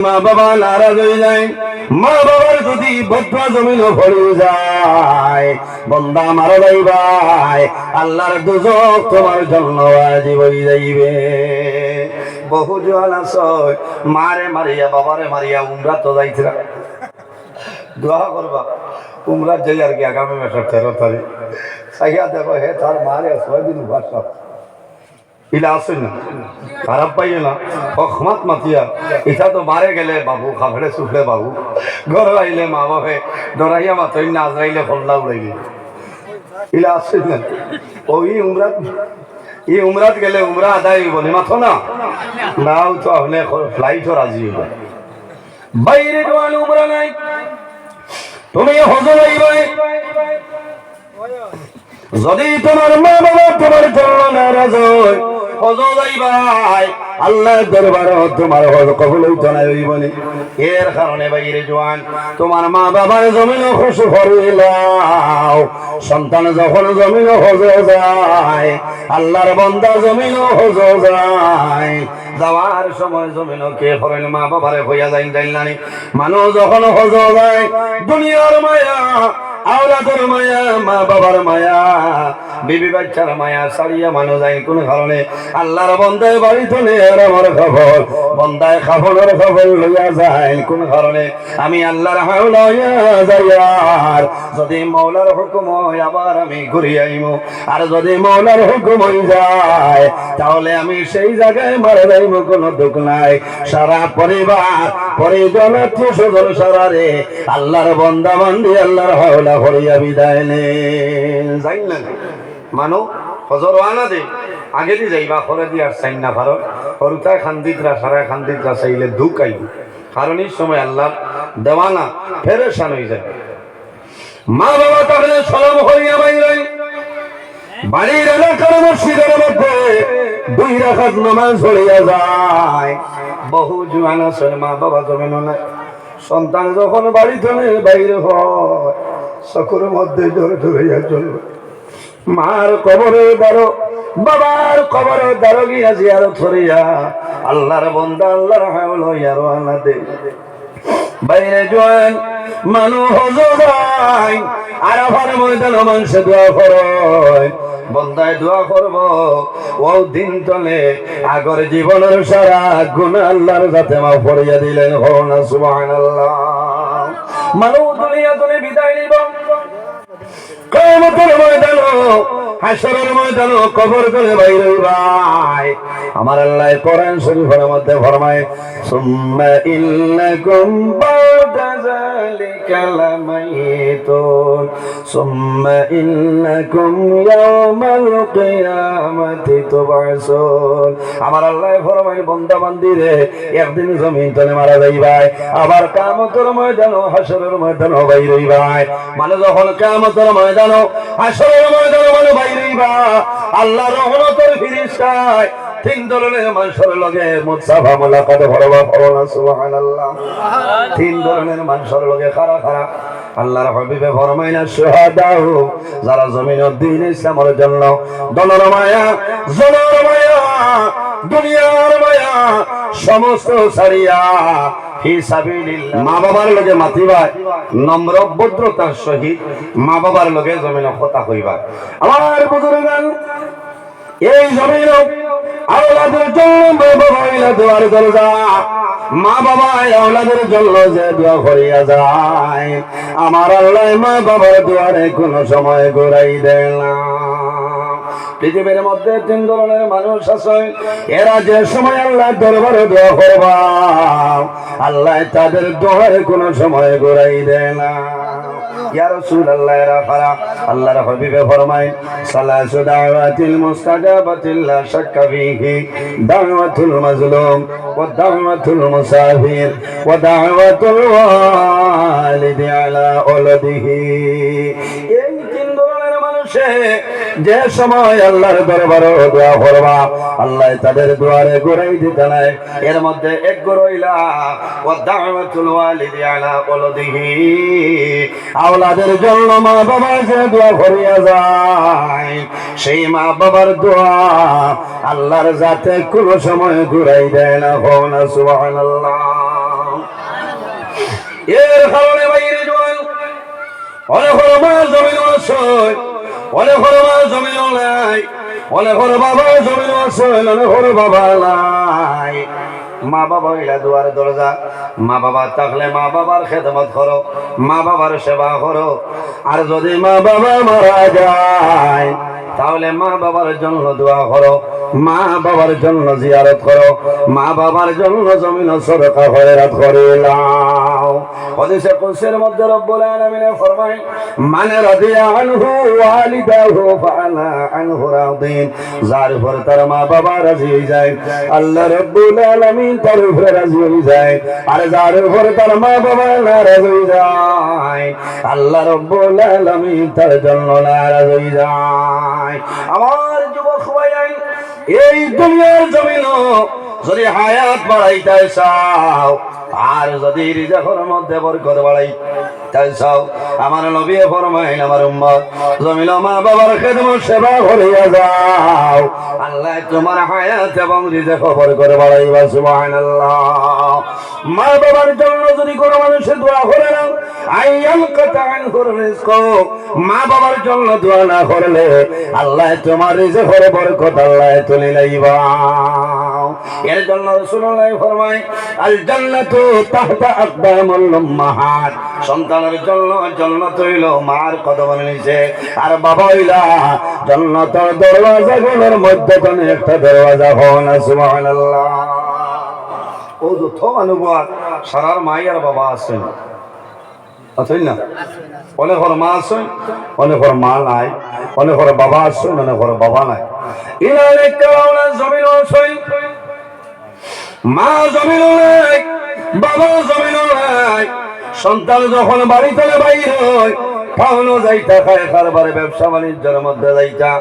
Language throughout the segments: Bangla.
মা বাবা নারাজ হয়ে যায়, মা বাবার যদি বদুয়া জমিন ভরে যায়, বন্দা মারা যাইবাই, আল্লাহর দুজক তোমার জন্য ওয়াজিব হয়ে যাইবে। বহু জোয়ান আছে মারে মারিয়া বাবারে মারিয়া উমরা তো যাইছিলাম, দোয়া করবা উমরা যাই আর কি আগামী মাসের 13 তারিখ সাইয়া দেখো হে তার মারে 6 দিন ভাষা ইলা আসেন না, খারাপ পাইয়ে না অখমাত মাতিয়া এটা তো মারে গেলে বাবু খাবড়ে সুখলে বাবু ঘর আইলে মা বাপে ডরাইয়া মাতই না আজরাইলে ফল্লা উড়াইলে ইলা আসেন না। ওই উমরাত গেলে উমরা আদায় বলে মাথো না নাও তো আপনি ফ্লাইটও রাজি হইবা বাইরে জোয়ান উমরা নাই তুমি হজর আইবে। যদি তোমার মা বাবা তোমার জন্য নারাজ হয়, হজর আইবাই আল্লাহর দরবারে তোমার হজ কবুল হইতো না হইবনি। এর কারণে বাইরে জোয়ান তোমার মা বাবার জমিন খুশি করিলাও। সন্তান যখন জমিন হজ যায়, আল্লাহর বান্দা জমিন হজ যায়, যাওয়ার সময় জমিন কে করেন মা বাবারে হইয়া যাই জানলানি। মানুষ যখন হজ যায় দুনিয়ার মায়া আওলাদের মায়া মা বাবার মায়া বিবি বাচ্চার মায়া সারিয়া মানুষ যায় কোন কারণে আল্লাহর বন্দায় বাড়ি চলে আমার খবর বন্দায় খাবরের খবর লইয়া যায় কোন কারণে আমি আল্লাহর হাওলা হইয়া যাই। আর যদি মৌলার হুকুম হয় আবার আমি ঘুরে আইব, আর যদি মৌলার হুকুম হয়ে যায় তাহলে আমি সেই জায়গায় মারা যাইব, কোনো দুঃখ নাই। সারা পরিবার পরিজন আত্মীয় স্বজন সারা রে আল্লাহর বন্দা বান্দি আল্লাহর হাওলা হরিয়া বিদায় নে যাই না। মানো হজর আনা দে আগে দিয়ে যাইবা করে দিয়ে আর চাই না ভারত হরুতায় খান্দিতরা সারা খান্দিতরা চাইলে দুঃখ আইব, কারণ এই সময় আল্লাহ দেওয়ানা ফেরেশান হয়ে যায়। মা বাবা তাহলে সালাম হইয়া বাইরে বাড়ির এলাকার মসজিদের মধ্যে 2 রাকাত নামাজ পড়িয়া যায়। বহু জোয়ান আছে মা বাবা জমিন নাই, সন্তান যখন বাড়ি চলে বাইরে হয় চকুর মধ্যে জোর ধরিয়া চলবে। মার কবরে দাঁড়ো বাবার কবরে দাঁড়ো গিয়া জিয়ারত করিয়া আল্লাহর বন্দা আল্লাহর হাওলা হইয়া রওনা দে। বাইরে জোয়ান মানুষ হজরাই আরাফার ময়দানে মানুষ দোয়া করে বন্দায় দোয়া করব ও দিন তলে আগর জীবনের সারা গুনাহ আল্লাহর যাতে মাফ করিয়া দিলেন হন সুবহানাল্লাহ। মানুষ দুনিয়া তলে বিদায় নিব, কিয়ামতের ময়দানে হাশরের ময়দানে কবর তলে বাইরে ভাই আমার আল্লাহ কোরআন শরীফের মধ্যে ফরমায় সুম্মা ইন্নাকুম বাদা যালিকা লামাইতুন সুম্মা ইন্নাকুম ইয়াওমাল কিয়ামাতি তুবআসুন। আমার আল্লাহ ফরমায় বান্দা বান্দিরে একদিন জমিন তলে মারা যাইবাই, আবার কিয়ামতের ময়দানে হাশরের ময়দানে বাইরে ভাই। মানে যখন কিয়ামতের ময়দানে হাশরের ময়দানে মানে বাইরে বা আল্লাহর রহমতের ফেরেশতায় 3 ধরনের মানুষের লগে মুসাফা মুলাকাত করবা পড়না সুবহানাল্লাহ। 3 ধরনের মানুষের লগে খারা খারা আল্লাহর হাবিবে ফরমাইনা সুহাদা যারা জমিনের দ্বীন ইসলামের জন্য দনের মায়া জনের মায়া দুনিয়ার মায়া সমস্ত ছাড়িয়া ফি সাবিলিল্লাহ মা বাবার লগে মাতিবা নম্র ভদ্রতার সহিত মা বাবার লগে জমিনে কথা কইবা। আমার বুজুর্গান এই জমিন আওলাদের জন্য বাবা হইলা দোয়ার দরজা, মা বাবা আওলাদের জন্য যে দোয়া করিয়া যায় আমার আল্লাহ মা বাবার দুয়ারে কোন সময় ঘুরাই দেয় না। পৃথিবীর মধ্যে 3 ধরনের মানুষ আছে, এরা যে সময় আল্লাহ দরবারে দোয়া করবা আল্লাহ তাদের দোয়ারে কোন সময় ঘুরাই দেয় না। ইয়া রাসূলুল্লাহ রাফারা আল্লাহর হাবিবে ফরমায় সালাসু দাওয়াতিল মুস্তাজাবাতিল লা শাক্কা ফিহি দাওয়াতুল মাজলুম ওয়া দাওয়াতুল মুসাফির ওয়া দাওয়াতুল ওয়ালিদি আলা ওয়ালাদিহি। এই 3 ধরনের মানুষে যে সময় আল্লাহর দরবারে দোয়া করবা আল্লাহ তাদের দুয়ারে ঘুরাই দিতে নাই। এর মধ্যে এক গরইলা ওয়া দাওয়াতুল ওয়ালিদি আলা ওয়ালাদিহি আওলাদের জন্য মা বাবা যে দোয়া করিয়া যায় সেই মা বাবার দোয়া আল্লাহর যাতে কোনো সময় ঘুরাই দেয় না। সুবহানাল্লাহ। এর কারণে বাইরে জোয়ান অনেক মা জমিন আছে, অনেক মা জমিন নাই, অনেক বাবা জমিন আছে, অনেক বাবা নাই। মা বাবা হইলা দুয়ার দরজা। মা বাবা থাকলে মা বাবার খেদমত করো, মা বাবার সেবা করো। আর যদি মা বাবা মারা যায় তাহলে মা বাবার জন্য দোয়া করো, মা বাবার জন্য জিয়ারত করো, মা বাবার জন্য জমিন সদকা খয়রাত করিলাও। হাদিসে কুদসির মধ্যে রব্বুল আলামিন ফরমায়, মান রাদিয়া আনহু ওয়ালিদাহু ফাআলা আনহু রাদিন। যার উপর তার মা বাবা রাজি হয়ে যায় আল্লাহ রব্বুল আলামিন তার উপরে রাজি হয়ে যায়। আর যার উপর তার মা বাবা নারাজ হয়ে যায় আল্লাহ রব্বুল আলামিন তার জন্য নারাজ হয়ে যায়। আমার যুবক ভাই, এই দুনিয়ার জমিন যদি হায়াত বাড়াইতে চাও আর যদি রিজেকের মধ্যে বরকত বাড়াইতে চাও, আমার নবী ফরমাইল আমার উম্মত জমিন মা বাবার খেদমত সেবা করিয়া যাও, আল্লাহ তোমার হায়াত এবং রিজেক বরকত বাড়াইবা। সুবহানাল্লাহ। মা বাবার জন্য যদি কোনো মানুষের দোয়া করে না, আইয়াল কাতান রিজক, মা বাবার জন্য দোয়া না করলে আল্লাহ তোমার রিজেকের বরকত আল্লাহ তুলে লাইবা। এর জন্য রাসূলুল্লাহ ফরমায়, আল জান্নাতু তাহতা আকদামুল উম্মাহাত। সন্তানের জন্য জান্নাত হইল মার কদমের নিচে, আর বাবা হইলা জান্নাতের দরওয়াজাগুলোর মধ্যখানে একটা দরওয়াজা হন। সুবহানাল্লাহ। ও যত মানুষ সারার মাই আর বাবা আছেন, আছেন না? অনেকের মা আছেন, অনেকের মা নাই, অনেকের বাবা আছেন, অনেকের বাবা নাই। ইনারে কাউলা জমিন আছেন, মা জমিন নাই, বাবা জমিন নাই। সন্তান যখন বাড়ি থেকে বাইর হয় তাহলে যাইতা খায় কারবারে ব্যবসা বাণিজ্যের মধ্যে যাইতা।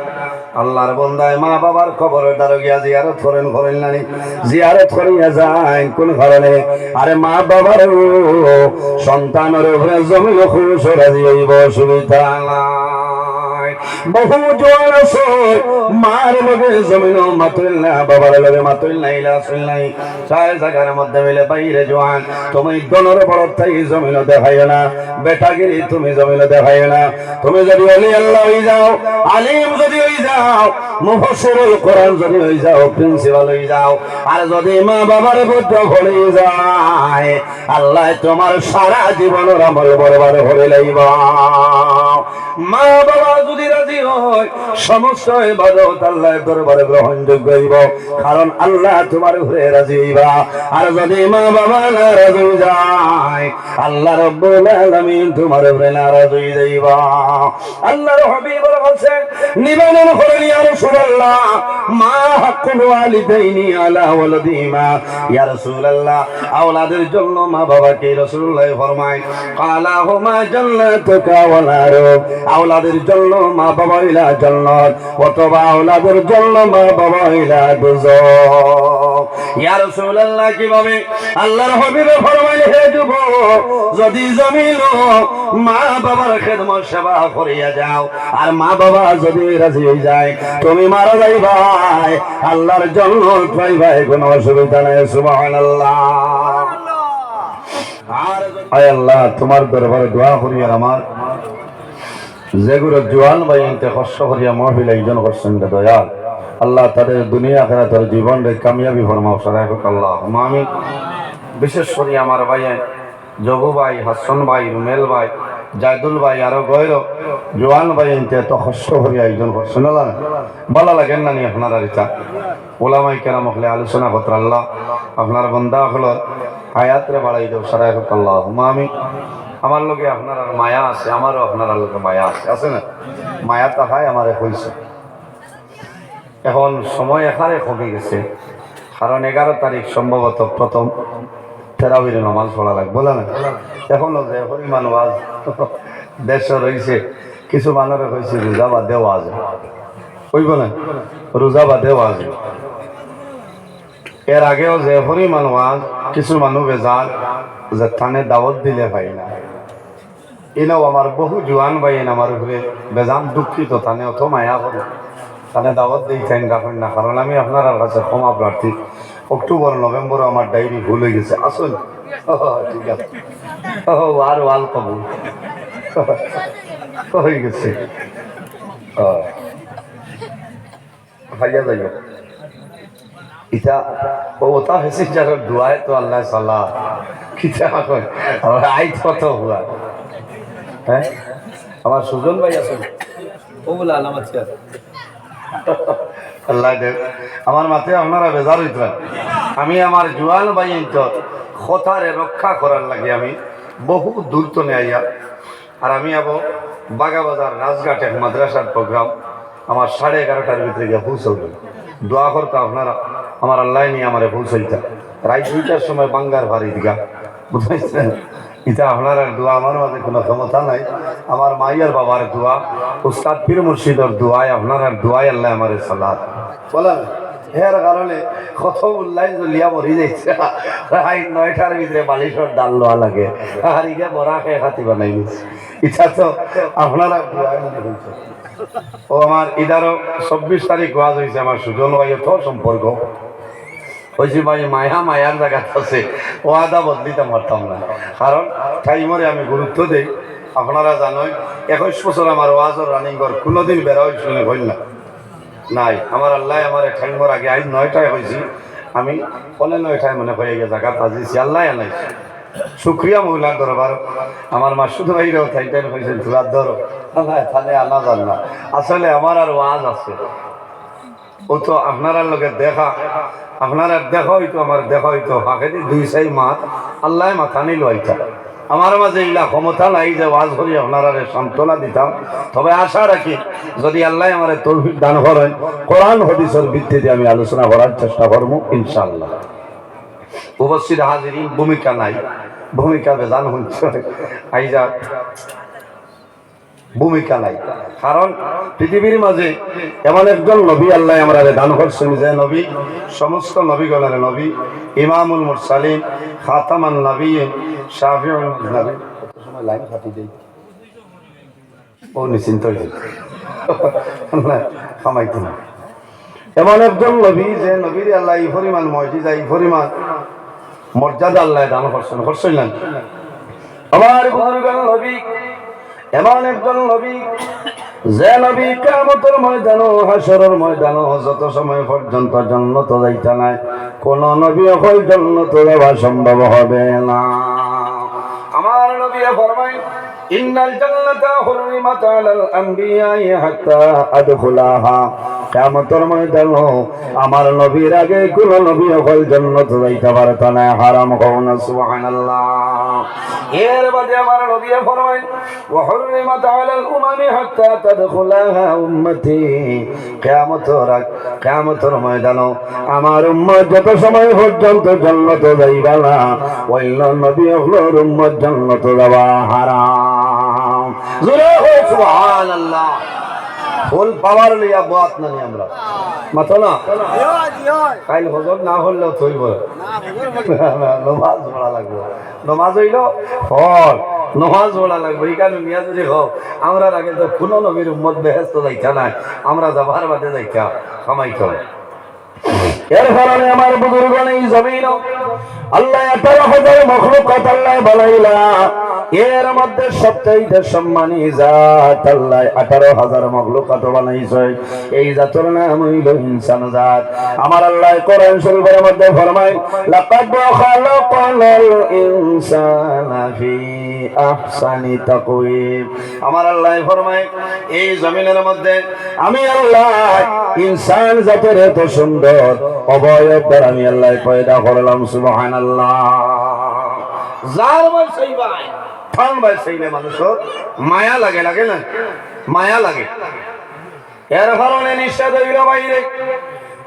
আল্লাহর বন্দায় মা বাবার খবরের দ্বারা গিয়া জিয়ারত করেন নানি, জিয়ারত করিয়া যায় কোন কারণে? আরে মা বাবার সন্তানের উপরে জমিন খুশ রাজি হইব, সুবিধা নাই। বহু জোয়ান আছে মার লগে জমিন মাতুল না, বাবার লগে মাতুল নাই, লাসুল নাই, চার জায়গার মধ্যে মিলে বাইরে জোয়ান। তুমি দনের বড় তাই জমিন দেখাইও না, বেটাগিরি তুমি জমিন দেখাইও না। তুমি যদি অলি আল্লাহ হয়ে যাও, আলিম যদি হয়ে যাও, মুফাসসিরুল কোরআন যদি হয়ে যাও, প্রিন্সিপাল হয়ে যাও, আর যদি মা বাবার বুদ্ধ ভরে যায় আল্লাহ তোমার সারা জীবনের আমল বরবাদ করে লইবা। মা বাবা যদি রাজি হয় সমস্ত ইবাদত আল্লাহর দরবারে গ্রহণযোগ্য হইব, কারণ আল্লাহ তোমার উপরে রাজি হইবা। আর যদি মা বাবা নারাজ হয়ে যায় আল্লাহ রাব্বুল আলামিন তোমার উপরে নারাজ হয়ে যাইবা। আল্লাহর হাবিব বলেন, নিবেদন করেন ইয়া রাসূলুল্লাহ, মা হাক্কুল ওয়ালিদাইনি আলা ওয়ালাদিহিমা। ইয়া রাসূলুল্লাহ, আওলাদের জন্য মা বাবাকে রাসূলুল্লাহ ফরমায়, কালা হুমা জান্নাতুকা ওয়া নারুক। আওলাদের জন্য মা বাবা হইলা জান্নাত, অথবা আওলাদের জন্য মা বাবা হইলা দোজখ। ইয়া রাসূলুল্লাহ, কিভাবে? আল্লাহর হাবিব ফরমাইলেন, হে যুবক, যদি জমিন মা বাবার খেদমত সেবা করিয়া যাও আর মা বাবা যদি রাজি হয়ে যায় তুমি মারা যাইবাই, আল্লাহর জন্য পাইবাই, কোনো অসুবিধা নাই। সুবহানাল্লাহ। আর আয় আল্লাহ তোমার দরবারে দোয়া করি, আর আমার যেগুলো জোয়ান ভাই এতে কষ্ট করিয়া মাহফিল আয়োজন করছেন দয়াল আল্লাহ তাদের দুনিয়া আখিরাতের জীবনে কামিয়াবি ফরমাও সারাই হোক আল্লাহ। আমি বিশেষ করে আমার ভাই জবু ভাই, হাসান ভাই, রুমেল ভাই, জায়দুল ভাই, আরো গয়র জোয়ান ভাই এতে এত কষ্ট করিয়া আয়োজন করছেন আল্লাহ, ভালো লাগেন না নি আপনারা? রিতা ওলামাই কেরাম হলে আলোচনা করতে আল্লাহ আপনার বন্দা হলো হায়াতরে বাড়াই দেব সারাই হোক আল্লাহ। আমি আমার লোকে আপনার আর মায়া আছে, আমারও আপনার লোকে মায়া আছে, আছে না? মায়া তাহাই আমারে কইছে। এখন সময় এখানে কমে গেছে, কারণ 11 তারিখ সম্ভবত প্রথম তেরাবির নামাজ পড়া লাগবে, বলে না? এখনো যে পরিমাণ ওয়াজ দেশে রয়েছে, কিছু মানুষের হয়েছে রোজা বা দেওয়া আছে, কইব না? রোজা বা দেওয়া আছে। এর আগেও যে পরিমাণ ওয়াজ, কিছু মানুষ বেজার যে থানে দাওয়াত দিলে পাই না। এনাও আমার বহু জোয়ান ভাই আমার উপরে বেজান দুঃখিত, থানে অত মায়া করে তাহলে দাওয়াত দিই চাইন রাখেন না, কারণ আমি আপনার কাছে ক্ষমা প্রার্থী। অক্টোবর নভেম্বর আমার ডায়েরি ভুল হয়ে গেছে, আসুন ঠিক আছে আর ওয়াল কবুল হয়ে গেছে ভাইয়া যাইব ইটা ওটা হয়েছে যারা দোয়ায় তো আল্লাহ সাল্লাহ কিতা কয় আইত কত হুয়া হ্যাঁ আমার সুজন ভাই আছেন ও বলে আলামত আল্লাহ দেব আমার মাথায় আপনারা বেজার হইত আমি আমার জোয়ান ভাই তো কথারে রক্ষা করার লাগে আমি বহু দূর তো নেয়া আর আমি আবো বাগাবাজার রাজঘাট এক মাদ্রাসার প্রোগ্রাম আমার 11:30টার ভিতরে গিয়ে পৌঁছল দোয়া করতো আপনারা আমার আল্লাহ নিয়ে আমার পৌঁছইতা রাত 2টার সময় বাঙ্গার ভারী দিঘা বুঝতে এটা আপনার দোয়া আমার মাঝে কোনো ক্ষমতা নাই আমার মাইয়ার বাবার দোয়া উস্তাদ পীর মুর্শিদর দোয়ায় আপনার দোয়ায় আল্লাহ আমার সালাত বলেন এর কারণে কত উল্লাস জ্বলিয়া মরি যাইছে রাত 9টার ভিতরে বালিশর ডাল লোয়া লাগে আর ইগে বড়া খেয়ে খাতি বানাই নিচ্ছে ইচ্ছা তো আপনারা দোয়ায় মনে হয়েছে ও আমার ইদারও 24 তারিখ ওয়াজ হয়েছে আমার সুজন ভাই তো সম্পর্ক হয়েছে ভাই মায়া মায়ার জায়গা আছে ওয়াদা বদলিতে পারতাম না কারণ টাইমরে আমি গুরুত্ব দিই আপনারা জানোই 21 বছর আমার ওয়াজর রানিং ঘর কোনোদিন বেরোয় শুনে হইল না নাই আমার আল্লাহ আমার টাইমর আগে আজ 9টায় হয়েছি আমি 9:30 মনে হয়ে গিয়ে জায়গা তাজিছি আল্লাহ আনাই শুক্রিয়া মহিলার দরবার আমার মাসুদ ভাইরাও থাইতেন হয়েছে ধুলার ধরো তাহলে আনা যান না আসলে আমার আর ওয়াজ আছে ও তো আপনার লগে দেখা আপনার দেখা হইতো আমার দেখা হইতো হাঁকেদি 2-4 মাস আল্লাহ মাথা নিল আইতা আমার মাঝে এইলা ক্ষমতা নাই যে ওয়াজ করি আপনারা সান্ত্বনা দিতাম তবে আশা রাখি যদি আল্লাহ আমার তৌফিক দান করেন কোরআন হাদিসের ভিত্তিতে আমি আলোচনা করার চেষ্টা করবো ইনশাআল্লাহ উপস্থিত হাজিরিন ভূমিকা নাই ভূমিকা বেজান হচ্ছে আইজা ভূমিকা নাই কারণ পৃথিবীর মাঝে এমন একজন নবী আল্লাহ আমরা দান করছেন যে নবী সমস্ত নবীগণের নবী ইমামুল মুরসালিন খাতামান নবীন শাফিউল নবী কত সময় লাইন কাটি দেই ও নিশ্চিন্ত হয়ে খামাইতো না এমন একজন নবী যে নবীর আল্লাহ এই পরিমাণ মর্যাদা এই পরিমাণ মর্যাদা আল্লাহ দান করছেন করছিলেন আমার বুজুর্গের নবী এমন একজন নবী যে নবী কিয়ামতের ময়দান ও হাশরের ময়দান যত সময় পর্যন্ত জান্নাতে যাইতা নাই কোন নবী হল জান্নাতে যাওয়া সম্ভব হবে না আমার নবী ফরমায় ইন্নাল জান্নাতা হুররিমাত আলাল আমবিয়াই হাত্তা আদখুলাহা কিয়ামতের ময়দান আমার নবীর আগে কোন নবী হল জান্নাতে যাইতে পারত না হারাম কোন সুবহানাল্লাহ এর বাদে আমার নবী ফরমায় ওয়া হুররিমাত আলাল উমামি হাত্তা তাদখুলাহা উম্মতি কিয়ামতের ময়দান আমার উম্মত যত সময় পর্যন্ত জান্নাতে যাইবা না ওই নবী হল উম্মত জান্নাতে যাওয়া হারাম জোরে হো সুবহানাল্লাহ ফুল পাওয়ার লিয়া বাত না নি আমরা মাথা না কাইল হজর না হলেও থইব নমাজ পড়া লাগবে নমাজ হইল ফল নমাজ পড়া লাগবে এইখানে মিয়া যদি হোক আমরা আগে তো কোনো নবীর উম্মত বেহেস্ত যাইতা নাই আমরা যাবার বাদে যাইতা খামাইতে এর কারণে আমার বুজুর্গণ এই জমিন আল্লাহ 18,000 মখলুকাত আল্লাহ বানাইলা এর মধ্যে সবচেয়ে সম্মানী জাত আল্লাহ 18,000 মখলুকাত বানাইছে এই জাতের নাম হইল ইনসান জাত আমার আল্লাহ কোরআন শরীফের মধ্যে ফরমায় লাকাদ খালাকাল ইনসানা ফি আহসানি তাকওয়িম আমার আল্লাহ ফরমায় এই জমিনের মধ্যে আমি আল্লাহ ইনসান জাতের এত সুন্দর অবয়ব দ্বারা আমি আল্লাহ পয়দা করলাম সুবহানাল্লাহ যার বলছই ভাই ফান ভাই সেইলে মানুষের মায়া লাগে লাগে না মায়া লাগে এর কারণে নিষেধ হইল বাইরে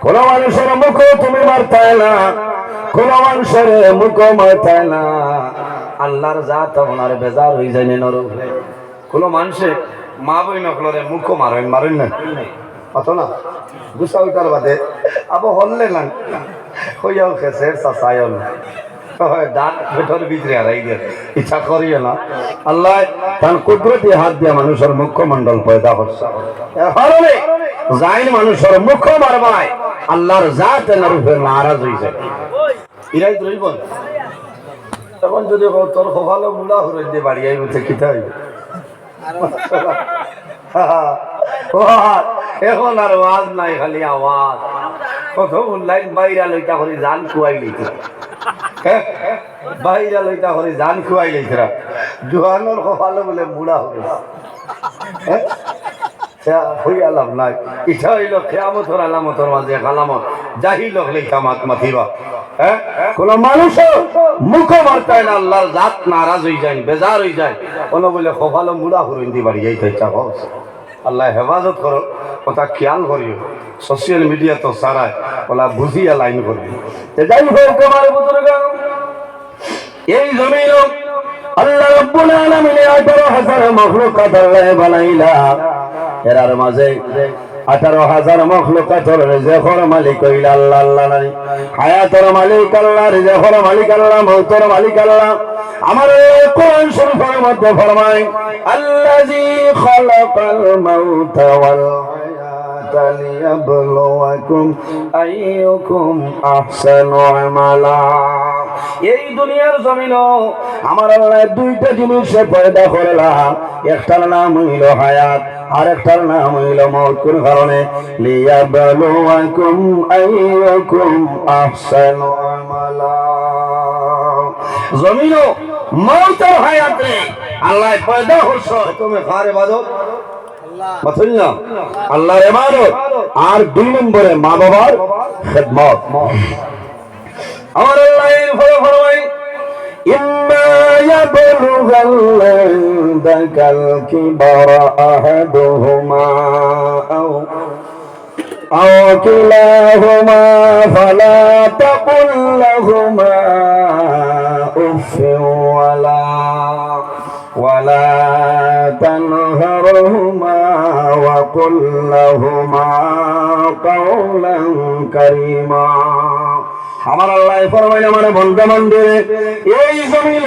কোন মানুষের মুখ তুমি মারতায় না কোন মানুষের মুখ মারতায় না আল্লাহর জাত ওনার বেজার হয়ে যায় নরকে কোন মানুষে মা বই নকলরে মুখ মারেন না অত না গুসা উঠার বাদে আবো হললে না হইয়াও খেসের চাচায়ন দাঁত ভেতর ভিতরে হারাই দিয়ে ইচ্ছা করিও না আল্লাহ তার কুদরতি হাত দিয়ে মানুষের মুখমণ্ডল পয়দা করছে যাইন মানুষের মুখ মারবায় আল্লাহর জাত রূপে নারাজ হয়ে যায় ইরাই রইব এখন যদি তোর কপালে মুড়া করে দিয়ে বাড়ি আইব কিতা হইব এখন আর আওয়াজ নাই খালি আওয়াজ কত লাইন বাইরা লইতা করে জান খুয়াই লইতে বাইরা লইতা করে জান খুয়াই লইতরা জোয়ানোর কপালে বলে মুড়া হবে হইয়া লাভ নাই ইচ্ছা হইল খেয়ামতর আলামতর মাঝে আলামত জাহিল লেখা মাথিবা কোন মানুষ মুখ মারতায় না আল্লাহর জাত নারাজ হয়ে যায় বেজার হয়ে যায় কোনো বলে কপালে মুড়া হরিণ দি বাড়ি যাইতে ইচ্ছা হোক আল্লাহ হেফাজত করো কথা খেয়াল করিও সোশ্যাল মিডিয়া তো সারায় ওলা বুঝিয়া লাইন করবি যাই হোক আমার বুজুর্গ এই জমিন আল্লাহ রাব্বুল আলামিন 18,000 মাখলুকাত আল্লাহ বানাইলা এরার মাঝে 18,000 মাখলুকাতের রিজকের মালিক হইল আল্লাহ আল্লাহ নাই হায়াতের মালিক আল্লাহ রিজকের মালিক আল্লাহ মউতের মালিক আল্লাহ আমার কোরআন শরীফের মধ্যে ফরমায় আল্লাযী খালাকাল মাউতা ওয়াল হায়াতা লিয়াবলুয়াকুম আইয়ুকুম আহসানু আমালা এই দুনিয়ার জমিন আমার আল্লাহ দুইটা জিনিস পয়দা করলাম একটার নাম হইল হায়াত আর একটার নাম হইল মওত কোন কারণে লিয়াবলুয়াকুম আইয়ুকুম আহসানু আমালা জমিন মওত আর হায়াত রে আল্লাহ পয়দা করছে তুমি কার ইবাদত আল্লাহ আল্লাহর ইবাদত আর দুই নম্বরে মা বাবার খিদমত আমার আল্লাহ এর ফরমাই ইম্মা ইয়াবলুগাল কিবারা আহাদুহুমা আও কিলাহুমা ফালা তাকুল লাহুমা উফফিন ওয়ালা তানহারহুমা ওয়া কুল লাহুমা কাওলান কারীমা আমার আল্লাহ ফরমাইল আমার বন্ধু বান্ধবে এই জমিন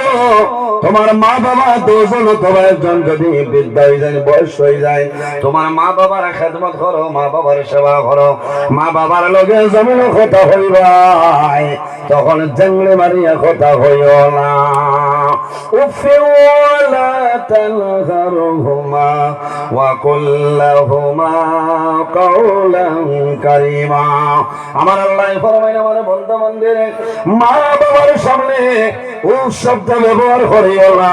তোমার মা বাবা দুজন অথবা একজন যদি বৃদ্ধ হয়ে যায় বয়স হয়ে যায় তোমার মা বাবার খেদমত করো মা বাবার সেবা করো মা বাবার লগে জমিন কথা হইবাই তখন জঙ্গলে মারিয়া কথা হইও না উফি ওয়ালা তানহারহুমা ওয়া কুল লাহুমা কাওলান কারীমা আমার আল্লাহ ফরমাইল আমার বন্ধু মা বাবার সামনে ও শব্দ ব্যবহার করিও না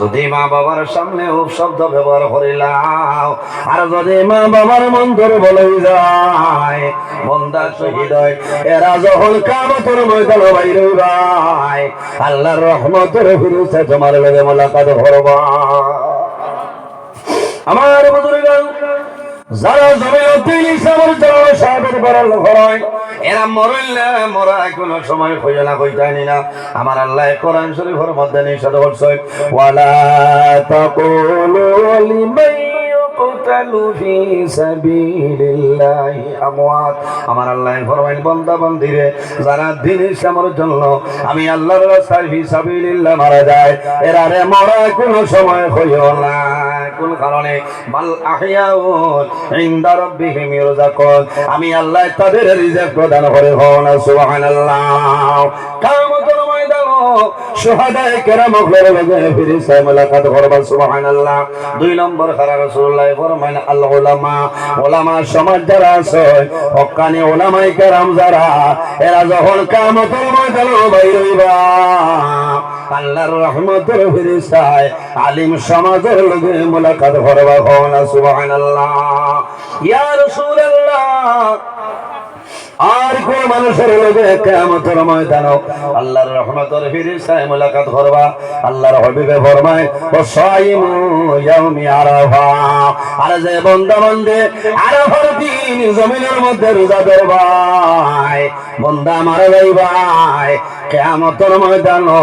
যদি মা বাবার সামনে ও শব্দ ব্যবহার করিলাম আর যদি মা বাবার মন্তর বলে যায় বন্দা শহীদ হয় এরা যখন কিয়ামতের ময়দানে বাইরে হইবাই আল্লাহর রহমতের ফিরিস্তা তোমার লগে মুলাকাত করবা আমার বুজুর্গ যারা জমিয়তুল ইসলামের জন্য সাহাবের বড় হয় এরা মরলে মরা কোনো সময় হইয়া না কইতানি না আমার আল্লাহ কোরআন শরীফের মধ্যে নিষেধ করছে ওয়ালা তাকুলু লিমান ইউকতালু ফি সাবিলিল্লাহি আমওয়াত আমার আল্লাহ ফরমাইল বান্দা বান্দিরে যারা দ্বীন ইসলামের জন্য আমি আল্লাহর রাস্তায় ফি সাবিলিল্লাহ মারা যায় এরা রে মরা কোনো সময় হইও না কোন কারণে বাল আহইয়াউন ইনদা রাব্বিহিম ইরযাকুন আমি আল্লাহ তাদের রিজিক প্রদান করে হও না সুবহানাল্লাহ কিয়ামতের ময়দানে শুহাদায়ে কেরাম লগে ফিরিস্তা মুলাকাত করবে সুবহানাল্লাহ দুই নম্বর খারা রাসূলুল্লাহ ফরমায় আল উলামা উলামা সমাজ যারা আছে হক্কানি উলামায়ে কেরাম যারা এরা যখন কিয়ামতের ময়দানে বাইর হইবা আল্লাহর রহমতের ফিরিস্তায় আলিম সমাজের লগে মুলাকাত করবে হও না সুবহানাল্লাহ ইয়া রাসূলুল্লাহ আর কোন মানুষের লগে কিয়ামতের ময়দানে আল্লাহর রহমতের ফিরিস্তায় মুলাকাত করবা আল্লাহর হাবিবে ফরমায় ও সাইমু ইয়াউমি আরাফা আর যে বান্দা বান্দে আরাফার দিন জমিনের মধ্যে রোজা ধরবাই বান্দা মারা যাইবাই কিয়ামতের ময়দানে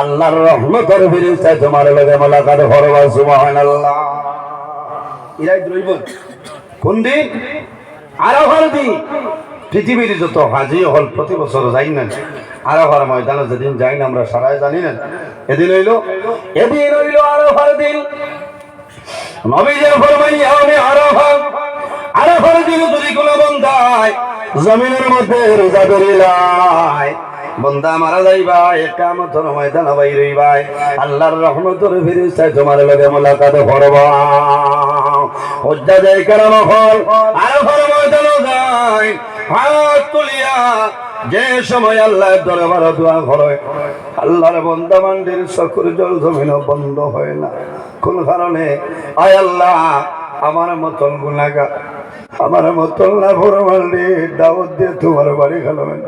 আল্লাহর রহমতের ফিরিস্তায় তোমার লগে মুলাকাত করবা সুবহানাল্লাহ ইরাই দ্রইব কোন দিন আরাফার দিন পৃথিবীর যত হাজি হল প্রতি বছর যাই না আরাফার ময়দানে যেদিন যাই না আমরা সারাই জানি না এদিন হইল আরাফার দিন নবীজি ফরমাই আমি আরাফার দিন যদি কোনো বান্দায় জমিনের মধ্যে রোজা ধরিলাই বন্দা মারা যাইবা কিয়ামতের ময়দানে বাইর হইবা আল্লাহর রহমতের ফেরেশতায় তোমার লগে মুলাকাত করবা হুজ্জাতে কেরাম হল আরফার ময়দানে যায় হাত তুলিয়া যে সময় আল্লাহর দরবারে দোয়া করে আল্লাহর বান্দা বান্দির চোখের জল জমিন বন্ধ হয় না কোন কারণে আয় আল্লাহ আমার মতন গুনাহগার আমার মতন নাফরমানকে দাওয়াত দিয়ে তোমার বাড়ি খেলাবেন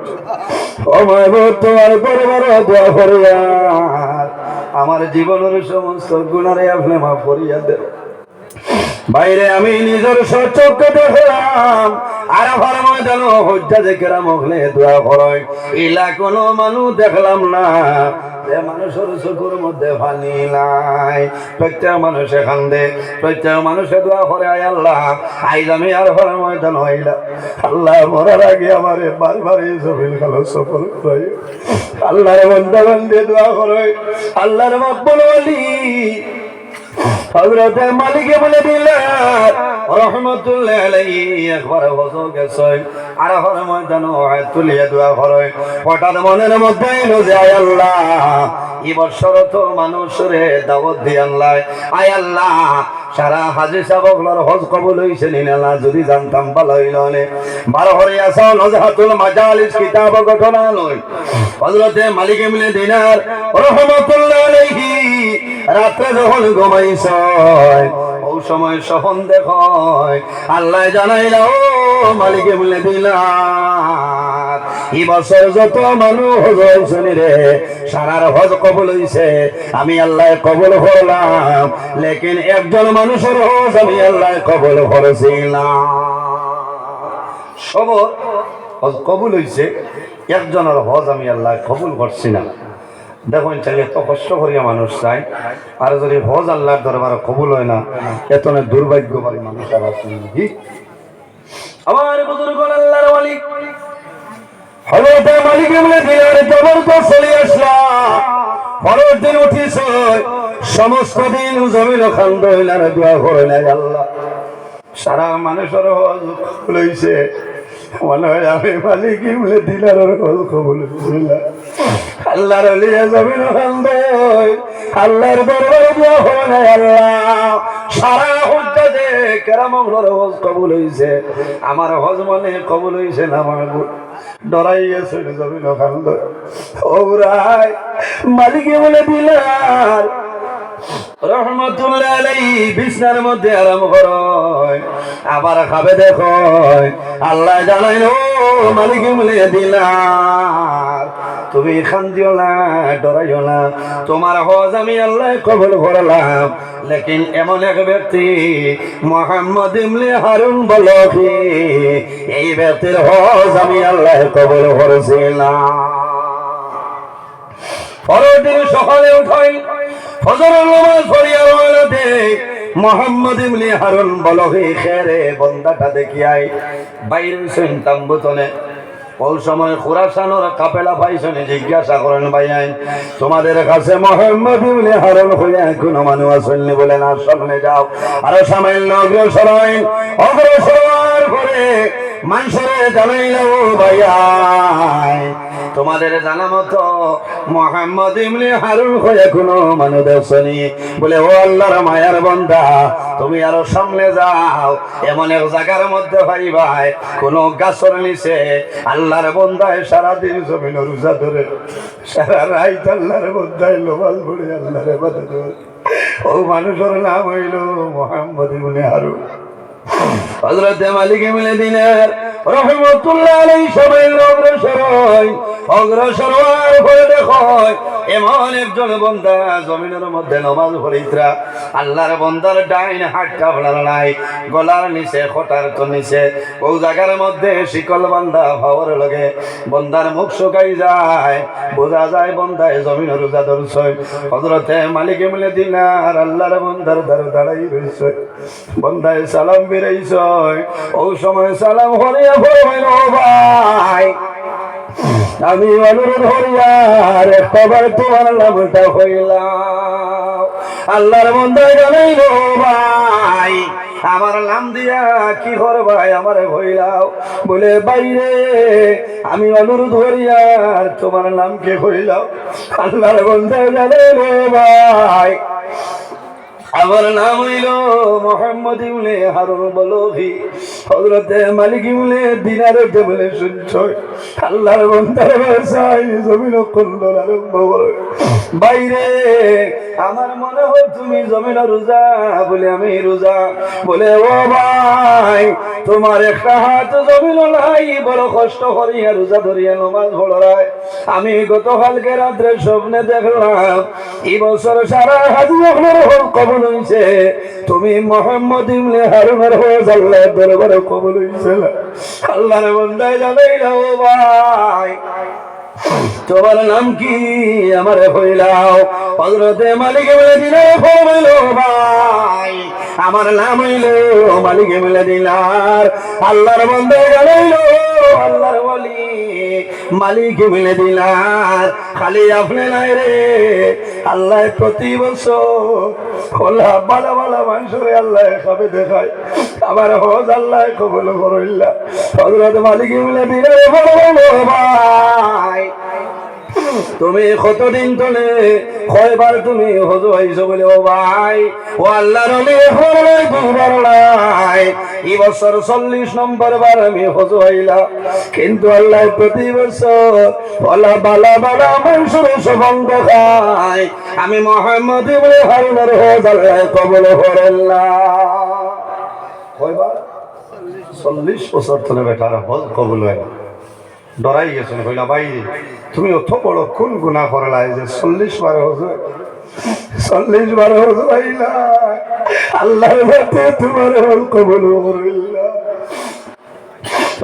তোমার দরবারে দোয়া করিয়া আমার জীবনের সমস্ত গুনারে আপনি মাফ করিয়া দেন বাইরে আমি নিজের চোখে দেখলাম আরাফার ময়দানে হুজ্জাতে কেরাম হলে দোয়া করে ইলা কোনো মানুষ দেখলাম না মানুষের চোখের মধ্যে পানি নাই প্রত্যেক মানুষে কান্দে প্রত্যেক মানুষে দোয়া করে আয় আল্লাহ আইজ আমি আরাফার ময়দানে হইলাম আল্লাহ মরার আগে আমার বারবার এই জমিন কালো সফল করে আল্লাহর বান্দা বান্দে দোয়া করে আল্লাহর মাকবুল ওলি হযরত মালিক বলে দিলেন রহমাতুল্লাহ আলাইহি একবার ওযু গেছে আরাফার ময়দানে হাত তুলিয়া দোয়া করে হঠাৎ মনের মধ্যে এলো যে আয় আল্লাহ এই বছর তো মানুষরে দাওয়াত দিয়ে আল্লাহ আয় আল্লাহ সারা হাজী সাহেবগুলোর হজ কবুল হইছে না যদি জানতাম ভালো হইল নে 12 হরিয়া সাল নজহাতুল মাজালিস কিতাব ঘটনা লই হযরত মালিক ইবনে দিনার রহমাতুল্লাহ আলাইহি রাতে যখন ঘুমাইছে ওই সময় স্বপ্ন দেখয় আল্লাহ জানাইলা ও মালিক ইবনে দিনার এই বছর যত মানুষ হজ হইছে রে সারার হজ কবুল হইছে আমি আল্লাহ কবুল করলাম লেকিন একজন মানুষের হজ আমি আল্লাহ কবুল করেছিলাম সব হজ কবুল হইছে একজনের হজ আমি আল্লাহ কবুল করছি না দেখুন চাইলে এত কষ্ট করিয়া মানুষ চাই আর যদি হজ আল্লাহর দরবারে কবুল হয় না এত দুর্ভাগ্যবান মানুষ আর আছে নাকি আমার বুজুর্গ আল্লাহর ওয়ালি হযরত মালিক ইবনে দিনার জবরদস্ত চলে আসলা পরের দিন উঠিস সমস্ত দিন জমিন খান্দ হইলার দোয়া করে নাই আল্লাহ সারা মানুষের হজ কবুল হইছে মনে হয় আমি মালিক ইবনে দিনার হজ কবুল হইছিলাম আল্লাহর লিয়া জমিন খান্দ আল্লাহর দরবারে দোয়া করে নাই আল্লাহ সারা হুজ্জাতে কেরামগুলোর হজ কবুল হইছে আমার হজ মানে কবুল হইছে না আমার ডরাই গেছে জমিন খান্দ ওরাই মালিক ইবনে দিনার রহমাতুল্লাহ আলাইহি বিছনার মধ্যে আরাম করে আবার খাবে দেখো আল্লাহ জানাইলো মালিক ইবনে দিনার তুমি খান্দিও না ডরাইও না তোমার হজ আমি আল্লাহ কবুল করলাম লেকিন এমন এক ব্যক্তি মুহাম্মদ ইবনে হারুন বলকি এই ব্যক্তির হজ আমি আল্লাহ কবুল করেছিলাম পরের দিন সকালে উঠাই ফজরের নামাজ পড়িয়া রওনা দেই মুহাম্মদ ইবনে হারুন বলকি খেরে বন্দাটা দেখিয়াই বাইরে হইছেন তাম্বুতনে ওই সময় খুরাসানোর কাপেলা ভাইসনে জিজ্ঞাসা করেন ভাইয়াই তোমাদের কাছে মুহাম্মদ ইবনে হারুন হইয়া কোনো মানুষ আসেননি বলে না সামনে যাও আরো সামান্য অগ্রসর করে মানুষের জানাইলো ভাইয়াই তোমাদের জানা মতো মুহাম্মদ ইবনে হারুন হইয়া কোনো মানুষ আসেনি বলে ও আল্লাহর মায়ার বান্দা তুমি আরো সামনে যাও এমন এক জায়গার মধ্যে ভাইবাই কোন গাছের নিচে আল্লাহর বান্দায় সারাদিন জমিন রোজা ধরে সারা রাত আল্লাহর বান্দায় নামাজ পড়ে আল্লাহর ইবাদত করে ও মানুষের নাম হইল মুহাম্মদ ইবনে হারুন হযরত মালিক ইবনে দিনার রহমাতুল্লাহ আলাইহি সবাই অগ্রসর হয়ে দেখো এমন একজন বান্দা জমিনের মধ্যে নামাজ পড়িতরা আল্লাহর বান্দার ডাইন হাতটা ভালো নাই গলার নিচে খোটার তো নিচে ওই জায়গার মধ্যে শিকল বান্ধা ভাওয়ার লগে বান্দার মুখ শুকাই যায় বোঝা যায় বান্দায় জমিন রোজা ধরছে হযরতে মালিক ইবনে দিনার আল্লাহর বান্দার দাঁড়াই রইছে বান্দায় সালাম বেরাইছে ওই সময় সালাম হরিয়া বলবেন ও ভাই আমি অনুরোধ হরিয়ার একবার তোমার নামটা হইলাম আল্লাহর বান্দা জানাইল ভাই আমার নাম দিয়া কি করবাই আমারে হইলাও। বলে বাইরে আমি অনুরোধ করিয়া তোমার নামকে হইলাও। আল্লাহর বন্ধা জানে রে ভাই, আমার নাম হইল মোহাম্মদ ইবনে হারুন বলভি। হযরতে মালিক ইবনে দিনারে বলে শুনছ আল্লাহর বান্দার ভাষায় জমিন কন্দন আরম্ভ করে। বাইরে আমার মনে হয় তুমি জমিন রোজা। বলে আমি রোজা। বলে ও ভাই তোমার একটা হাত জমিন নাই, বড় কষ্ট করিয়া রোজা ধরিয়া নমাজ পড়ায়। আমি গতকালকে রাত্রে স্বপ্নে দেখলাম এই বছর সারা হাজ কবল হইছে। তুমি মোহাম্মদ ইবনে হারুনের হয়ে আল্লাহর দরবারে কবল হইছে। আল্লাহর বান্দায় জানাই না ও ভাই তোমার নাম কি আমারে হইলাও। হযরতে মালিক ইবনে দিনার হইল ভাই আমার নাম হইল মালিক ইবনে দিনার। আল্লাহর বান্দায় জানাইল আল্লাহর ওলি মালিক ইবনে দিনার। খালি আপনি নাই রে, আল্লাহ প্রতি বছর খোলা বালা বালা মানুষের আল্লাহ খাবে দেখায়। আমার হজ আল্লাহ কবুল করইলা। হযরত মালিক ইবনে দিনার ভাই তুমি কতদিন তলে কয়বার তুমি হজ হইছো বলে ও ভাই ও আল্লাহর দুবার নাই। এই বছর 40 নম্বর বার আমি হজ হইলা। কিন্তু আল্লাহ প্রতি বছর বলা বালা বালা মানুষের সবং দেখায়। আমি মোহাম্মদ ইবনে হারুনের হজ আল্লাহ কবুল করল্লা। কয়বার? 40 বছর ধরে বেটার হজ কবুল হয়। ডরাই গেছেন কইলা ভাই তুমি অত বড় কোন গুনাহ করলা যে 40 বার হজে 40 বার হজ হইলা। আল্লাহর মতে তোমার হজ কবুল করলা।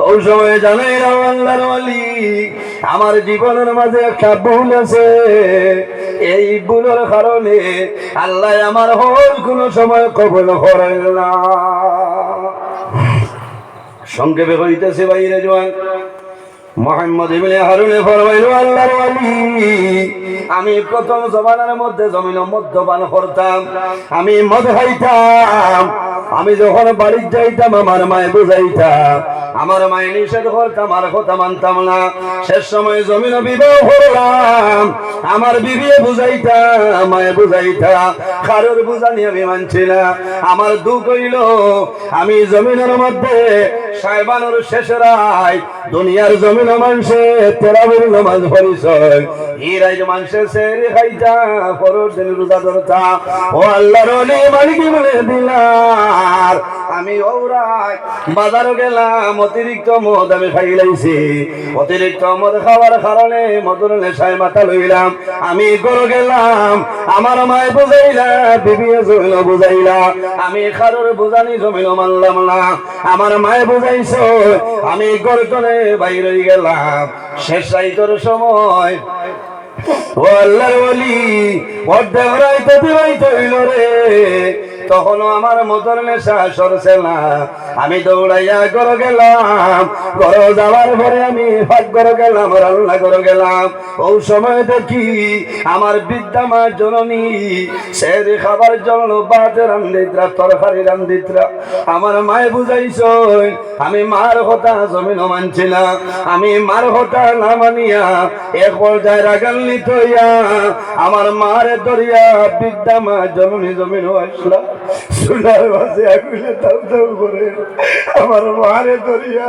ওই সময় জানাই না আল্লাহর ওলি আমার জীবনের মাঝে একটা ভুল আছে। এই ভুলের কারণে আল্লাহ আমার হজ কোনো সময় কবুল করেন না। সংক্ষেপে হইতেছে বাইরে জোয়ান মোহাম্মদ ইবনে হারুনে ফরমাইল আল্লাহর ওলি আমি প্রথম জমানার মধ্যে জমিন মদ্যপান করতাম, আমি মদ খাইতাম। আমি যখন বাড়ি যাইতাম আমার মায়ে বুঝাইতাম, আমার মায়ে নিষেধ করতাম আর কথা মানতাম না। শেষ সময় জমিন বিবাহ করলাম, আমার বিবিয়ে বুঝাইতাম মায়ে বুঝাইতাম, কারোর বুঝানি আমি মানছি না। আমার দুঃখ হইল আমি জমিনের মধ্যে সাইবানোর শেষের রায় দুনিয়ার জমিন মানুষে তেরাবির নামাজ পড়িছয়, এই রাইজ মানুষে সেরে খাইতা পরের দিন রোজা ধরতা। ও আল্লাহর ওলি মালিক ইবনে দিনার আমি ওরাই বাজারে গেলাম, অতিরিক্ত মদ আমি খাই লাইছি। অতিরিক্ত মদ খাওয়ার কারণে মদের নেশায় মাথা লইলাম। আমি ঘরে গেলাম, আমার মায় বুঝাইলা, বিবিয়ে জমিন বুঝাইলা, আমি কারোর বুঝানি জমিন মানলাম না। আমার মায় বুঝাইছ, আমি ঘরে করে বাইরে গেলাম। শেষ রাইতের সময় ও আল্লাহর ওলি অর্ধেক রাইতে দিবাইতে হইল রে, তখনও আমার মদর নেশা সরছে না। আমি দৌড়াইয়া ঘরে গেলাম, ঘরে যাওয়ার পরে আমি ভাগ ঘরে গেলাম, রান্না ঘরে গেলাম। ওই সময় দেখি আমার বিদ্যা মা জননী সের খাবার জন্য ভাত রান্ধিত্রা, তরকারি রান্ধিত্রা। আমার মায়ে বুঝাইছ আমি মার কথা জমিন মানছি না। আমি মার কথা না মানিয়া এক পর্যায়ে রাগান্বিত হইয়া আমার মারে ধরিয়া বিদ্যা মা জননী জমিন আসলা। সোনার মাঝে আগুনে দাম দাম করে আমার মারে ধরিয়া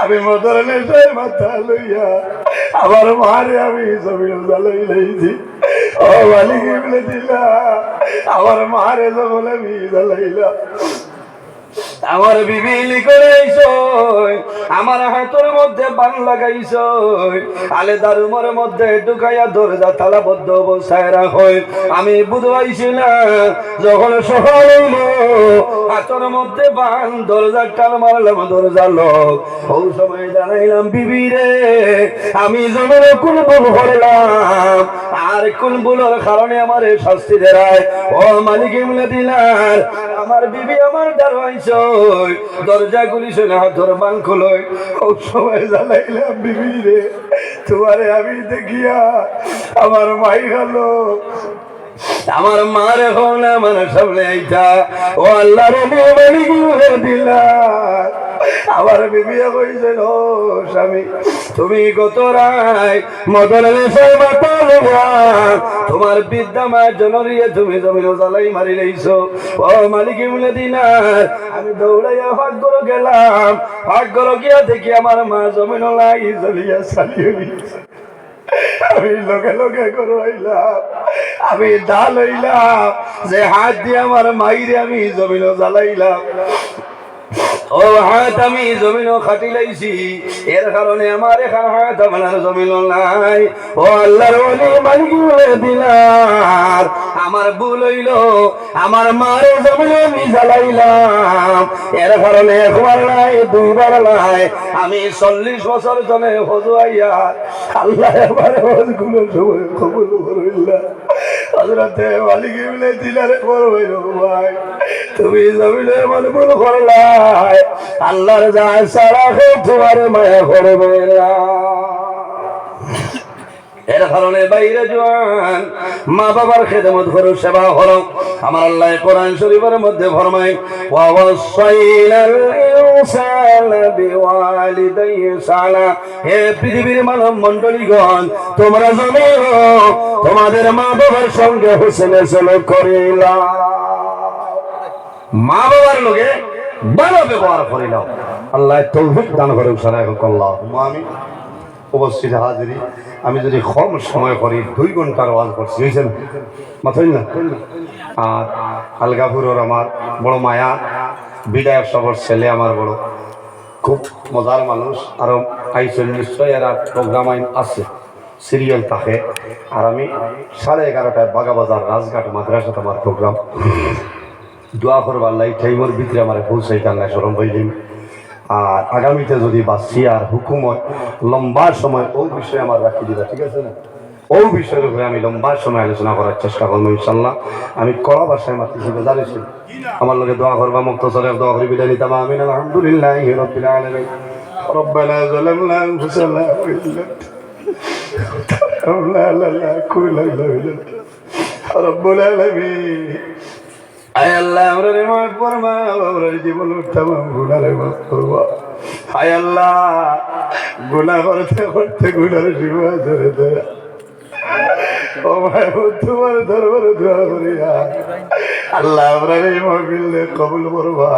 আমি মদর নেশায় মাথা লইয়া আমার মারে আমি জমিন জ্বালাই লাইছি। ও মালিক ইবনে দিনার আমার মারে জমিন আমি জ্বালাইলা। আমার বিবিলি করেছ, আমার হাতের মধ্যে বান লাগাইছ, আলেদা রুমের মধ্যে ঢুকাইয়া দরজা তালাবদ্ধ অবস্থায় রাখো। আমি বুঝবাইছি না, যখন সকাল হইল হাতের মধ্যে বান, দরজার টান মারলাম, দরজা লোক। ওই সময় জানাইলাম বিবি রে আমি জমিনে কোন ভুল করলাম, আর কোন ভুলের কারণে আমার শাস্তি দেয়। ও মালিক ইবনে দিনার আমার বিবি আমার দাঁড়াইছ, দরজা গুলি শুনে হাতর বান খোলো। খুব সময় জানাইলাম বিবি রে তোমারে আমি দেখিয়া আমার মাই গেল, আমার মার এখন আমার সামনে আইতা ও আল্লাহর বাড়ি গুলো দিলা আমার বিবিয়া কইছেন ও স্বামী তুমি গত রায় মদন নেশায় মাথা লগা তোমার বিদ্যা মায়ের জনরিয়ে তুমি জমিন জ্বালাই মারি লইছো ও মালিক বলে দিনার আমি দৌড়াইয়া ভাগ করে গেলাম ভাগ করে গিয়া দেখি আমার মা জমিন লাই জ্বলিয়া চালিয়ে গেছে আমি লোকে লোকে করলাম আমি ডাল হইলাম যে হাত দিয়ে আমার মাইরে আমি জমিন জ্বালাইলাম ও হাত আমি জমিনও খাটি লাইছি এর কারণে আমার এখানে হাত আমার জমিন নাই ও আল্লাহর ওলি মালিক বলে দিলাম আমার ভুল হইল আমার মার জমিন আমি জ্বালাইলাম এর কারণে একবার নাই দুইবার নাই আমি 40 বছর জনে হজুয়াইয়া আল্লাহ আমার হজগুলো সময় কবুল করইলা হযরতে মালিক বলে দিলারে বড় হইল ভাই তুমি জমিনে আমার ভুল করলাই আল্লাহর যায় সারা তোমার মায়া করবে না এর কারণে বাইরে জওয়ান মা বাবার খেদমত করো সেবা করো আমার আল্লাহ কোরআন শরীফের মধ্যে ফরমায় ওয়া ওয়াসাইনাল ইনসানা বিওয়ালিদাইহি সালা হে পৃথিবীর মানব মণ্ডলীগণ তোমরা জানো তোমাদের মা বাবার সঙ্গে হোসেনে সলুক করিলা মা বাবার লগে ভালো ব্যবহার করিলাম আল্লাহ তৌফিক দান করুক সারা আল্লাহ আমি উপস্থিত হাজিরি আমি যদি কম সময় করি 2 ঘন্টার ওয়াজ করছি বুঝছেন মাথায় না আর আলগাপুরের আমার বড় মায়া বিধায়ক সবর ছেলে আমার বড় খুব মজার মানুষ আরো আইসেন নিশ্চয় এরা প্রোগ্রাম আইন আছে সিরিয়াল থাকে আর আমি 11:30টায় বাগাবাজার রাজঘাট মাদ্রাসাতে আমার প্রোগ্রাম দোয়া করবার লাই টাইমের ভিতরে আমার পৌঁছাইতে আল্লাহ শরম পাইলিম আর আগামীতে যদি বাঁচি আর হুকুমত লম্বা সময় ওই বিষয়ে আমার রাখি দিবা ঠিক আছে না ওই বিষয়ের উপরে আমি লম্বা সময় আলোচনা করার চেষ্টা করবো ইনশাল্লাহ আমি কড়া ভাষায় মাতৃ জানিছি আমার লোকে দোয়া করবা মুক্তসরে দোয়া করে বিদায় নিতাম আমিন আলহামদুলিল্লাহি রাব্বিল আলামিন রব্বানা যালামনা আনফুসানা ওয়া ইল্লাম রব্বুল আলামিন আয় আল্লাহ আমরা মাফ করবা আমরা জীবনের तमाम গুনাহ মাফ করবা আয় আল্লাহ গুনাহ করতে করতে গুনাহের সীমা ধরে ধরে ও ভাই তোমার দরবারে দোয়া করি আল্লাহ আমরা এই মাহফিল কবুল করবা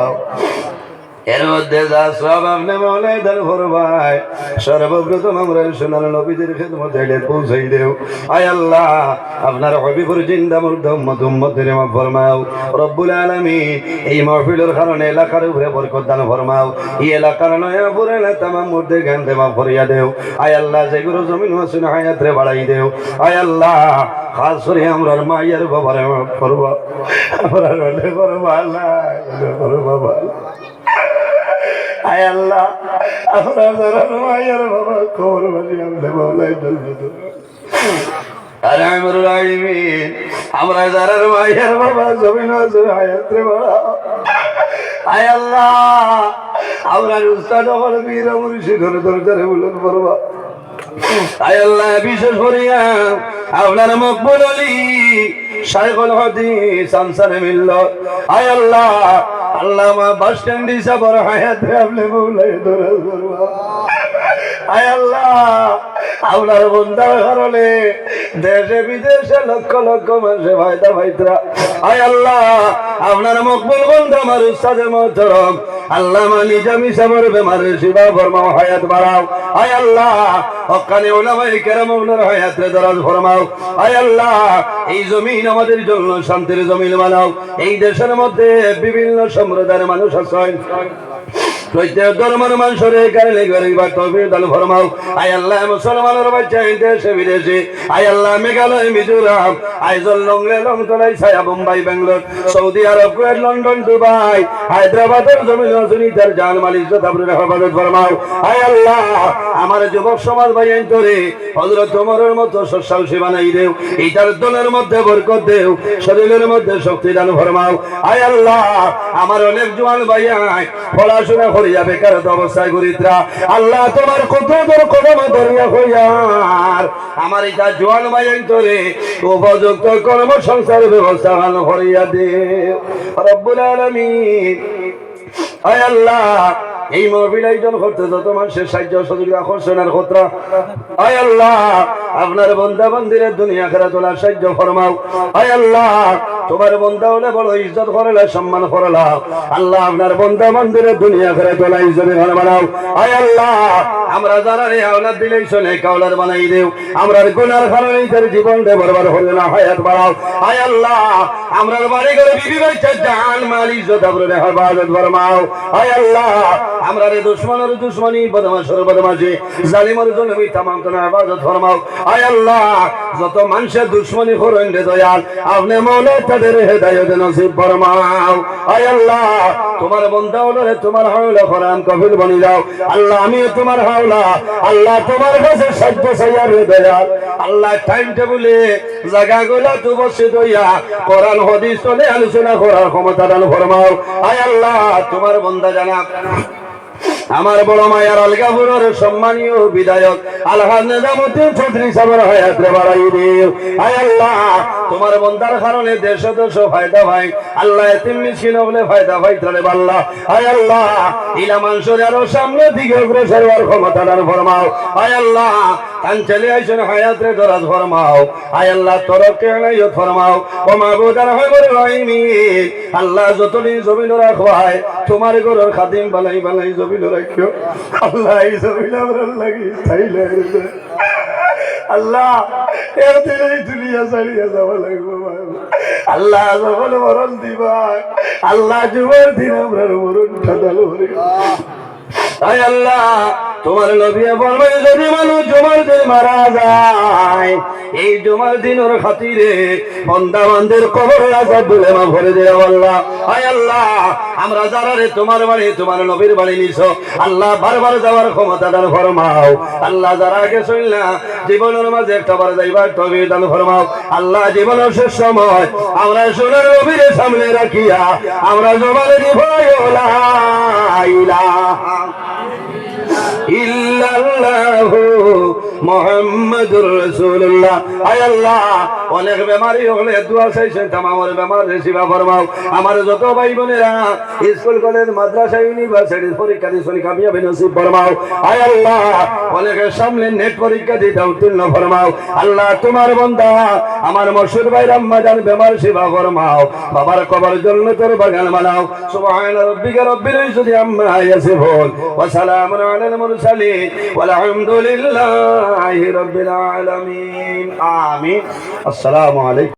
এর মধ্যে যা সব আপনি মৌলাই দান করবাই সর্বপ্রথম আমরা সোনার নবীদের খেদমতে পৌঁছাই দেও আয় আল্লাহ আপনার হবিবুর জিন্দা মুর্দা উম্মত উম্মতের মাফ ফরমাও রব্বুল আলামিন এই মাহফিলের কারণে এলাকার উপরে বরকত দান ফরমাও এই এলাকার নয়া পুরে না তামাম মুর্দে জ্ঞান দেওয়া ফরিয়া দেও আয় আল্লাহ যেগুলো জমিন হাসিন হায়াতরে বাড়াই দেও আয় আল্লাহ খাস করে আমরার মায়ের বাবার মাফ করবা আমরা রলে করবা আল্লাহ বাবা আয় আল্লাহ আমরা যারা মায়ের বাবা খবর বানি আমরা মাওলাই দলবদ আরে আমরুল আলামিন আমরা যারা মায়ের বাবা জমিন আছে হায়াতে বাড়া আয় আল্লাহ আমরা উস্তাদ হল বীর মুর্শিদের দরজারে বুলন্দ করবা আয় আল্লাহ বিশেষ করিয়া আপনার মকবুল আলী শাইখুল হাদিস আনসারে মিল্লাত আয় আল্লাহ আল্লামা বাস স্ট্যান্ড হিসাবে হায়াতে আপনি মৌলাই দরাজ করবা আয় আল্লাহ আপনার বন্ধার কারণে দেশে বিদেশে লক্ষ লক্ষ মানুষে ভাইদা ভাইতরা আয় আল্লাহ আপনার মকবুল বন্ধু আমার উস্তাদে মোহতরম আল্লামা নিজাম হিসাবের বেমারের সেবা ফরমাও হায়াত বাড়াও আয় আল্লাহ হক্কানি উলামায়ে কেরাম আপনার হায়াতে দরাজ ফরমাও আয় আল্লাহ এই জমিন আমাদের জন্য শান্তির জমিন বানাও এই দেশের মধ্যে বিভিন্ন সম্প্রদায়ের মানুষ আছেন প্রত্যেক ধর্মের মানুষের কারণে গরিবার তৌফিক দান ফরমাও আয় আল্লাহ মুসলমানের বাচ্চা দেশে বিদেশে আয় আল্লাহ মেঘালয় মিজোরাম আইজল লংলে লংতলাই ছায়া Bombay Bangalore Saudi Arab Kuwait London Dubai হায়দ্রাবাদের জমিন সুনিতার জান মালিক তাবরুর হেফাজত ফরমাও আয় আল্লাহ আমার যুবক সমাজ ভাই অন্তরে হযরত ওমরের মতো সসাহসী বানাই দেও এইটার দলের মধ্যে বরকত দেও শরীরের মধ্যে শক্তি দান ফরমাও আয় আল্লাহ আমার অনেক জওয়ান ভাই পড়াশোনা করিয়া বেকারত অবস্থায় গরিদ্রা আল্লাহ তোমার কত দূর কদম ধরিয়া হইয়ার আমার এটা জোয়ান ভাইয়ের তোরে উপযুক্ত কর্মসংস্থানের ব্যবস্থা ভালো করিয়া দে রব্বুল আলামিন। আয় আল্লাহ এই মাহফিল আয়োজন করতে যত মানুষের সাহায্য সহযোগিতা আকর্ষণের ক্ষেত্রে আয় আল্লাহ আপনার বান্দা বান্দিদের দুনিয়া খেলা তোলার সাহায্য ফরমাও। আয় আল্লাহ তোমার বান্দা হলে বড় ইজ্জত করলা সম্মান করলা আল্লাহ আপনার বান্দা বান্দিদের দুনিয়া খেলা তোলা ইজ্জতে ভালো বানাও। আয় আল্লাহ আমরা যারা রে আওলাদ দিলেই শোনে কাওলার বানাই দেও আমরা গুনার কারণে তার জীবনটা বরবাদ হলো না হায়াত বাড়াও। আয় আল্লাহ আমরা বাড়ি করে বিবি বাচ্চা জান মাল ইজ্জত আপনার হেফাজত ফরমাও। আয় আল্লাহ আমরা রে দুশমনের দুশমনি বদমাশের বদমাশি জালিমের জলমি तमाम তো হেফাজত ফরমাও। আয় আল্লাহ যত মানুষের দুশমনি করেন রে দয়াল আপনি মৌলা তাদের হেদায়েত নসিব ফরমাও। আয় আল্লাহ তোমার বান্দা হলে তোমার হাওলা কোরআন কফিল বনি যাও আল্লাহ আমি তোমার হাওলা আল্লাহ তোমার কাছে সাহায্য চাইয়া রে দয়াল আল্লাহ টাইম টেবিলে জায়গাগুলো তো বসে দইয়া কোরআন হাদিস চলে আলোচনা করার ক্ষমতা দান ফরমাও। আয় আল্লাহ তোমার বান্দা জানাব আমার বড় মায়ার আলগাপুরের সম্মানীয় বিধায়ক আলহাজ নিজামুদ্দিন চৌধুরী সাহেবের হায়াতে বাড়াই দিও। আয় আল্লাহ তোমার বান্দার কারণে দেশ দেশ ফায়দা ভাই আল্লাহ এতিম মিসকিন হলে ফায়দা ভাই তাহলে আল্লাহ। আয় আল্লাহ ইলা মানুষের আরো সামনে দিকে অগ্রসর হওয়ার ক্ষমতা দান ফরমাও। আয় আল্লাহ তান চলে আইসেন হায়াতে দরাজ ফরমাও। আয় আল্লাহ তরকে আনাইয়ত ফরমাও ও মাবুদার হইবর রাহিমিন আল্লাহ যতদিন জমিন রাখবাই তোমার ঘরের খাদিম বালাই বালাই জমিন রাখিও আল্লাহ এই জমিন আমরা লাগি চাইলে আল্লাহ একদিন এই দুনিয়া ছাড়িয়া যাব লাগবো আল্লাহ যখন মরণ দিবা আল্লাহ যুবর দিন আমরা মরণ খাদালো। আয় আল্লাহ তোমার নবী ফরমায় যদি মানুষ জুমার দিন মারা যায় এই জুমার দিনের খাতিরে বান্দা বান্দির কবরের আযাব বলে মা ভরে দেও আল্লাহ। আয় আল্লাহ আমরা যারা রে তোমার বাড়ি তোমার নবীর বাড়ি নিছো আল্লাহ বারবার যাওয়ার ক্ষমতা দান ফরমাও। আল্লাহ যারা গেছেন না জীবনের মাঝে একটা বার যাইবার তৌফিক দান ফরমাও। আল্লাহ জীবনের শেষ সময় আমরা সোনার নবীর সামনে রাখিয়া আমরা জবানে দিব লা ইলাহা ইল্লাল্লাহু মুহাম্মাদুর রাসূলুল্লাহ। আয় আল্লাহ অনেক বেমারি হলে দোয়া চাইছেন তামামের বেমার শিফা ফরমাও। আমার যত ভাই বোনেরা স্কুল কলেজ মাদ্রাসা ইউনিভার্সিটির পরীক্ষা দিয়ে কামিয়াবি নসিব ফরমাও। আয় আল্লাহ অনেকের সামনে নেট পরীক্ষা দিয়ে উত্তীর্ণ ফরমাও। আল্লাহ তোমার বান্দা আমার মশহুর ভাই রহমান বেমার শিফা ফরমাও বাবার কবর জান্নাতের বাগান বানাও। সুবহান রাব্বিকা রাব্বিল ইজ্জাতি আম্মা ইয়াসিফুন ওয়া সালামুন আলাল মুরসালিন ওয়ালহামদুলিল্লাহি রাব্বিল আলামিন আমিন। আসসালামু আলাইকুম।